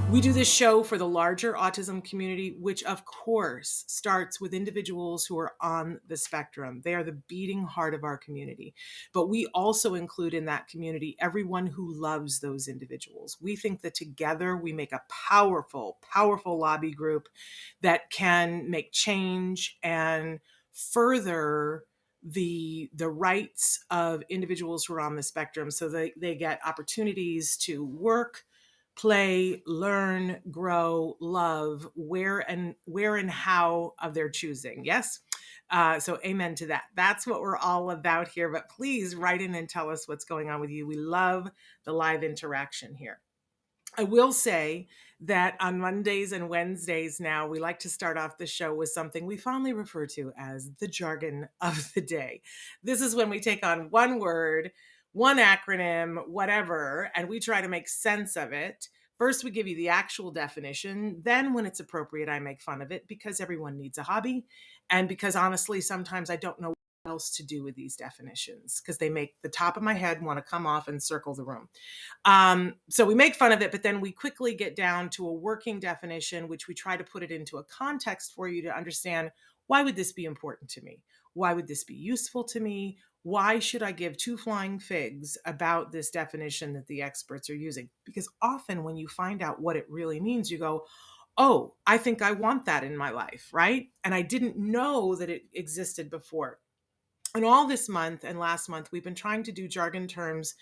We do this show for the larger autism community, which of course starts with individuals who are on the spectrum. They are the beating heart of our community. But we also include in that community everyone who loves those individuals. We think that together we make a powerful, powerful lobby group that can make change and further the rights of individuals who are on the spectrum so they get opportunities to work, play, learn, grow, love, where and how of their choosing. Yes. So amen to that. That's what we're all about here. But please write in and tell us what's going on with you. We love the live interaction here. I will say that on Mondays and Wednesdays now, we like to start off the show with something we fondly refer to as the jargon of the day. This is when we take on one word, one acronym, whatever, and we try to make sense of it. First, we give you the actual definition. Then, when it's appropriate, I make fun of it because everyone needs a hobby. And because honestly, sometimes I don't know what else to do with these definitions because they make the top of my head want to come off and circle the room. So we make fun of it, but then we quickly get down to a working definition, which we try to put it into a context for you to understand, why would this be important to me? Why would this be useful to me? Why should I give two flying figs about this definition that the experts are using? Because often when you find out what it really means, you go, oh, I think I want that in my life, right? And I didn't know that it existed before. And all this month and last month, we've been trying to do jargon terms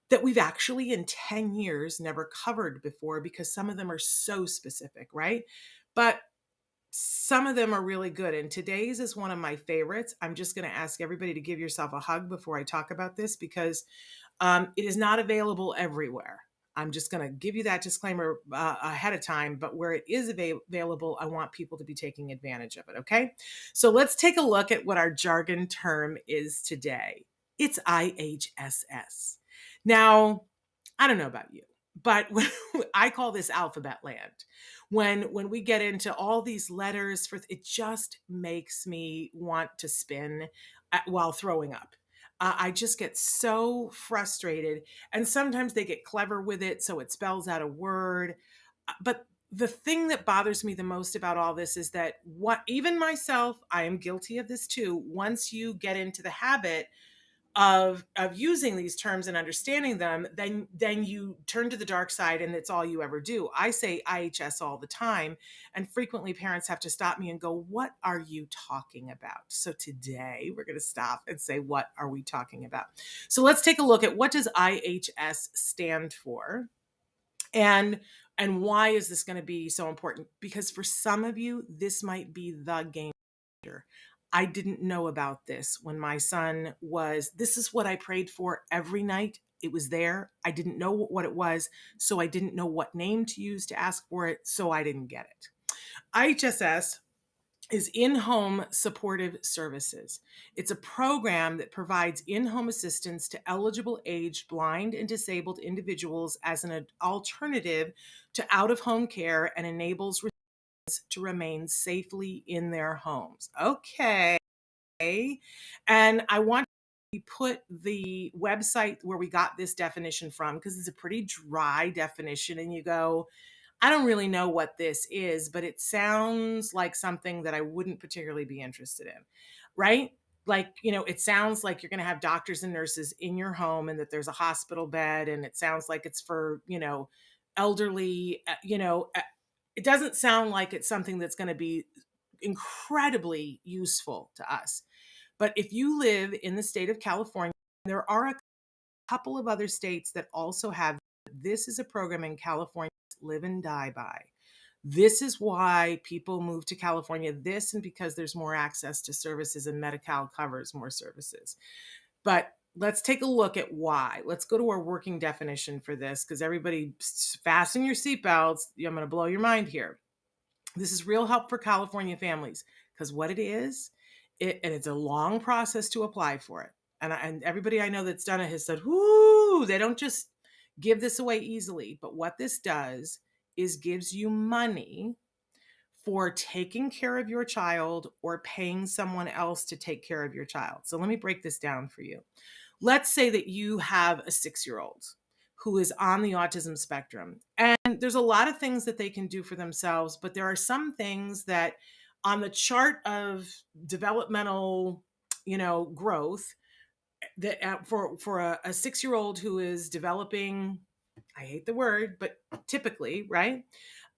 that we've actually in 10 years never covered before because some of them are so specific, right? But some of them are really good. And today's is one of my favorites. I'm just going to ask everybody to give yourself a hug before I talk about this because it is not available everywhere. I'm just going to give you that disclaimer ahead of time, but where it is available, I want people to be taking advantage of it, okay? So let's take a look at what our jargon term is today. It's IHSS. Now, I don't know about you, but I call this alphabet land. When we get into all these letters, it just makes me want to spin while throwing up. I just get so frustrated. And sometimes they get clever with it, so it spells out a word. But the thing that bothers me the most about all this is that even myself, I am guilty of this too. Once you get into the habit of using these terms and understanding them, then you turn to the dark side and it's all you ever do. I say IHS all the time, and frequently parents have to stop me and go, what are you talking about? So today we're going to stop and say, what are we talking about? So let's take a look at, what does IHS stand for? And why is this going to be so important? Because for some of you, this might be the game changer. I didn't know about this when my son this is what I prayed for every night. It was there. I didn't know what it was, so I didn't know what name to use to ask for it, so I didn't get it. IHSS is in-home supportive services. It's a program that provides in-home assistance to eligible aged, blind, and disabled individuals as an alternative to out-of-home care and enables to remain safely in their homes. Okay. And I want to put the website where we got this definition from because it's a pretty dry definition. And you go, I don't really know what this is, but it sounds like something that I wouldn't particularly be interested in, right? Like, it sounds like you're going to have doctors and nurses in your home and that there's a hospital bed, and it sounds like it's for, elderly, it doesn't sound like it's something that's going to be incredibly useful to us. But if you live in the state of California, there are a couple of other states that also have. This is a program in California, live and die by. This is why people move to California. This, and because there's more access to services and Medi-Cal covers more services. But let's take a look at why. Let's go to our working definition for this, because everybody fasten your seatbelts. I'm going to blow your mind here. This is real help for California families, because what it is, and it's a long process to apply for it. And everybody I know that's done it has said, whoo, they don't just give this away easily. But what this does is gives you money for taking care of your child or paying someone else to take care of your child. So let me break this down for you. Let's say that you have a 6-year-old who is on the autism spectrum. And there's a lot of things that they can do for themselves, but there are some things that on the chart of developmental, growth, that for a 6-year-old who is developing, I hate the word, but typically, right?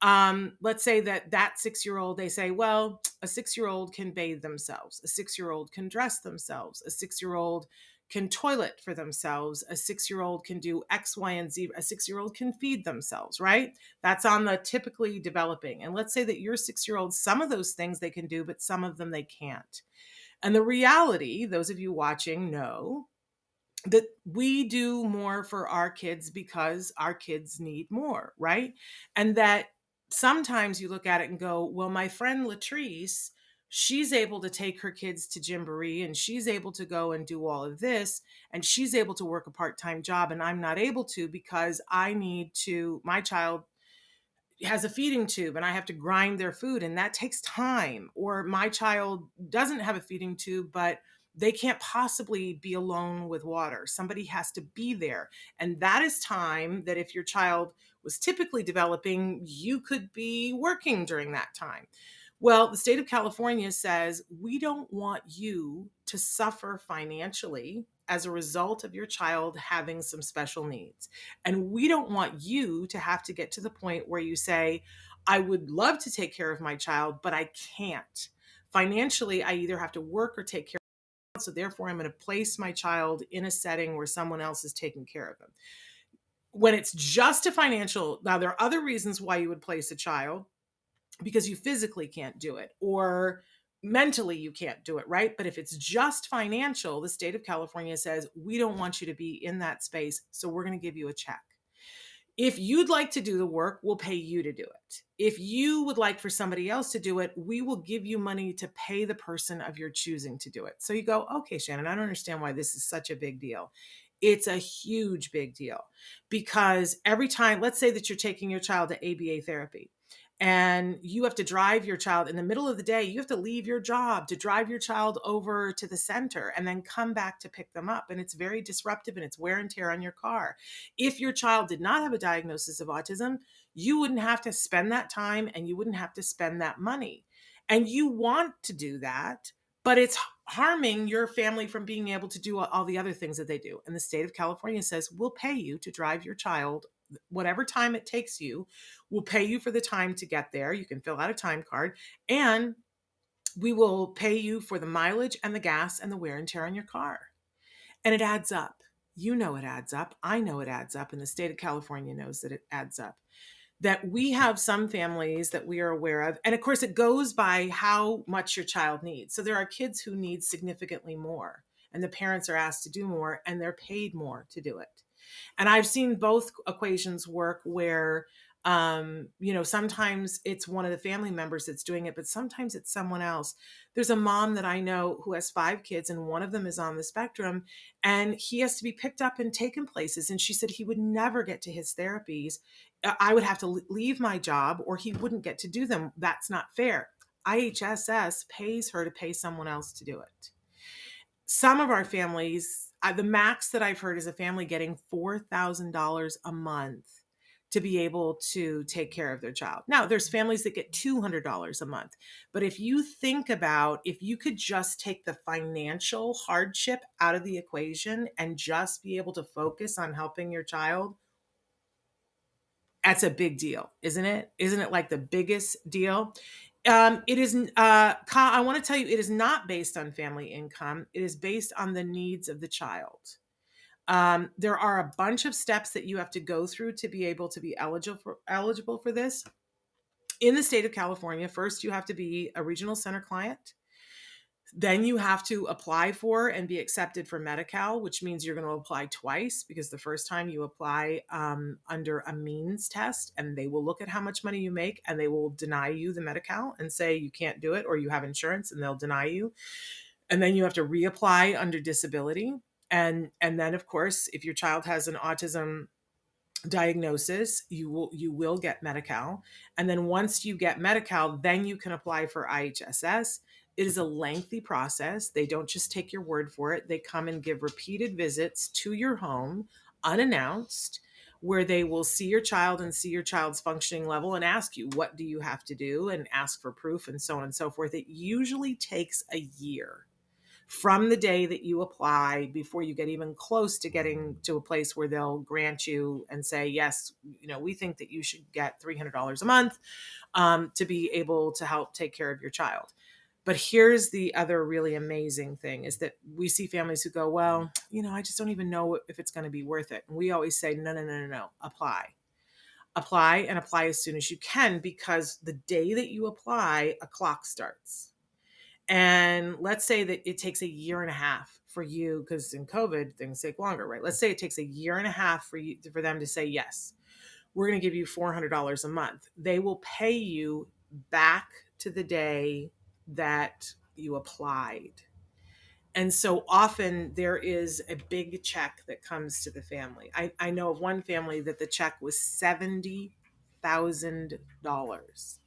Let's say that 6-year-old, they say, well, a 6-year-old can bathe themselves, a 6-year-old can dress themselves, a 6-year-old can toilet for themselves, a 6-year-old can do X, Y, and Z, a 6-year-old can feed themselves, right? That's on the typically developing. And let's say that your 6-year-old, some of those things they can do, but some of them they can't. And the reality, those of you watching know that we do more for our kids because our kids need more, right? And that sometimes you look at it and go, well, my friend Latrice, she's able to take her kids to Gymboree and she's able to go and do all of this and she's able to work a part-time job and I'm not able to because my child has a feeding tube and I have to grind their food and that takes time. Or my child doesn't have a feeding tube, but they can't possibly be alone with water. Somebody has to be there. And that is time that if your child was typically developing, you could be working during that time. Well, the state of California says we don't want you to suffer financially as a result of your child having some special needs. And we don't want you to have to get to the point where you say, I would love to take care of my child, but I can't. Financially, I either have to work or take care of. So therefore, I'm going to place my child in a setting where someone else is taking care of them. When it's just a financial, now there are other reasons why you would place a child because you physically can't do it or mentally you can't do it, right? But if it's just financial, the state of California says, we don't want you to be in that space, so we're going to give you a check. If you'd like to do the work, we'll pay you to do it. If you would like for somebody else to do it, we will give you money to pay the person of your choosing to do it. So you go, okay, Shannon, I don't understand why this is such a big deal. It's a huge big deal because every time, let's say that you're taking your child to ABA therapy and you have to drive your child in the middle of the day, you have to leave your job to drive your child over to the center and then come back to pick them up. And it's very disruptive and it's wear and tear on your car. If your child did not have a diagnosis of autism, you wouldn't have to spend that time and you wouldn't have to spend that money. And you want to do that, but it's harming your family from being able to do all the other things that they do. And the state of California says, we'll pay you to drive your child whatever time it takes you. We'll pay you for the time to get there. You can fill out a time card and we will pay you for the mileage and the gas and the wear and tear on your car. And it adds up. You know it adds up. I know it adds up. And the state of California knows that it adds up. That we have some families that we are aware of. And of course, it goes by how much your child needs. So there are kids who need significantly more, and the parents are asked to do more, and they're paid more to do it. And I've seen both equations work where, sometimes it's one of the family members that's doing it, but sometimes it's someone else. There's a mom that I know who has 5 kids and one of them is on the spectrum and he has to be picked up and taken places. And she said he would never get to his therapies. I would have to leave my job or he wouldn't get to do them. That's not fair. IHSS pays her to pay someone else to do it. Some of our families, the max that I've heard is a family getting $4,000 a month to be able to take care of their child. Now, there's families that get $200 a month. But if you think about if you could just take the financial hardship out of the equation and just be able to focus on helping your child, that's a big deal, isn't it? Isn't it like the biggest deal? It is, I want to tell you, it is not based on family income. It is based on the needs of the child. There are a bunch of steps that you have to go through to be able to be eligible for this. In the state of California, first you have to be a regional center client. Then you have to apply for and be accepted for Medi-Cal, which means you're going to apply twice because the first time you apply under a means test and they will look at how much money you make and they will deny you the Medi-Cal and say you can't do it or you have insurance and they'll deny you. And then you have to reapply under disability. And then, of course, if your child has an autism diagnosis, you will get Medi-Cal. And then once you get Medi-Cal, then you can apply for IHSS. It is a lengthy process. They don't just take your word for it. They come and give repeated visits to your home, unannounced, where they will see your child and see your child's functioning level and ask you, what do you have to do, and ask for proof and so on and so forth. It usually takes a year from the day that you apply before you get even close to getting to a place where they'll grant you and say, yes, we think that you should get $300 a month to be able to help take care of your child. But here's the other really amazing thing is that we see families who go, well, I just don't even know if it's going to be worth it. And we always say, no, apply. Apply, and apply as soon as you can, because the day that you apply, a clock starts. And let's say that it takes a year and a half for you, because in COVID, things take longer, right? Let's say it takes a year and a half for them to say, yes, we're going to give you $400 a month. They will pay you back to the day that you applied. And so often there is a big check that comes to the family. I know of one family that the check was $70,000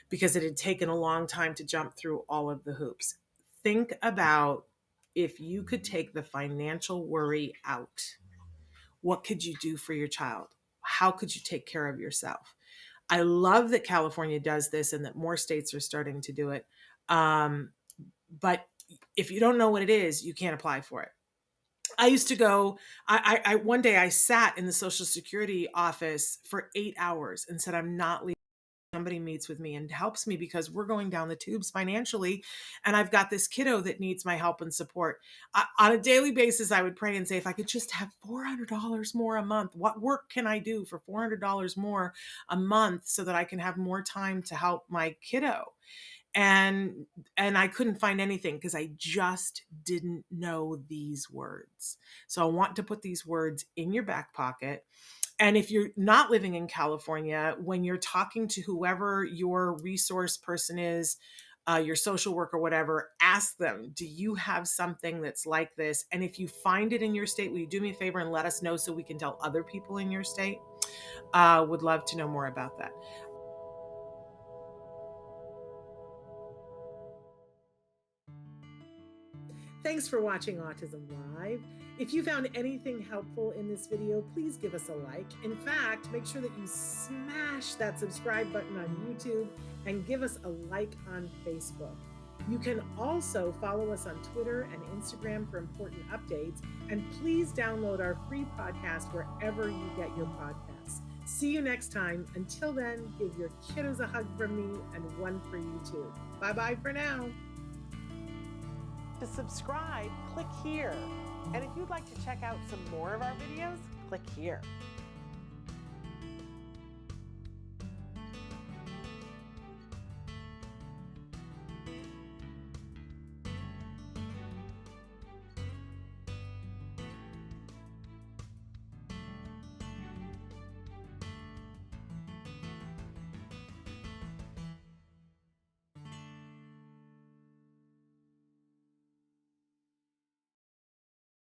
because it had taken a long time to jump through all of the hoops. Think about if you could take the financial worry out. What could you do for your child? How could you take care of yourself? I love that California does this and that more states are starting to do it. But if you don't know what it is, you can't apply for it. I used to go, one day I sat in the Social Security office for 8 hours and said, I'm not leaving. Somebody meets with me and helps me because we're going down the tubes financially. And I've got this kiddo that needs my help and support. On a daily basis, I would pray and say, if I could just have $400 more a month, what work can I do for $400 more a month so that I can have more time to help my kiddo? And I couldn't find anything because I just didn't know these words. So I want to put these words in your back pocket. And if you're not living in California, when you're talking to whoever your resource person is, your social worker, whatever, ask them, do you have something that's like this? And if you find it in your state, will you do me a favor and let us know so we can tell other people in your state? Would love to know more about that. Thanks for watching Autism Live. If you found anything helpful in this video, please give us a like. In fact, make sure that you smash that subscribe button on YouTube and give us a like on Facebook. You can also follow us on Twitter and Instagram for important updates. And please download our free podcast wherever you get your podcasts. See you next time. Until then, give your kiddos a hug from me and one for you too. Bye-bye for now. To subscribe, click here. And if you'd like to check out some more of our videos, click here.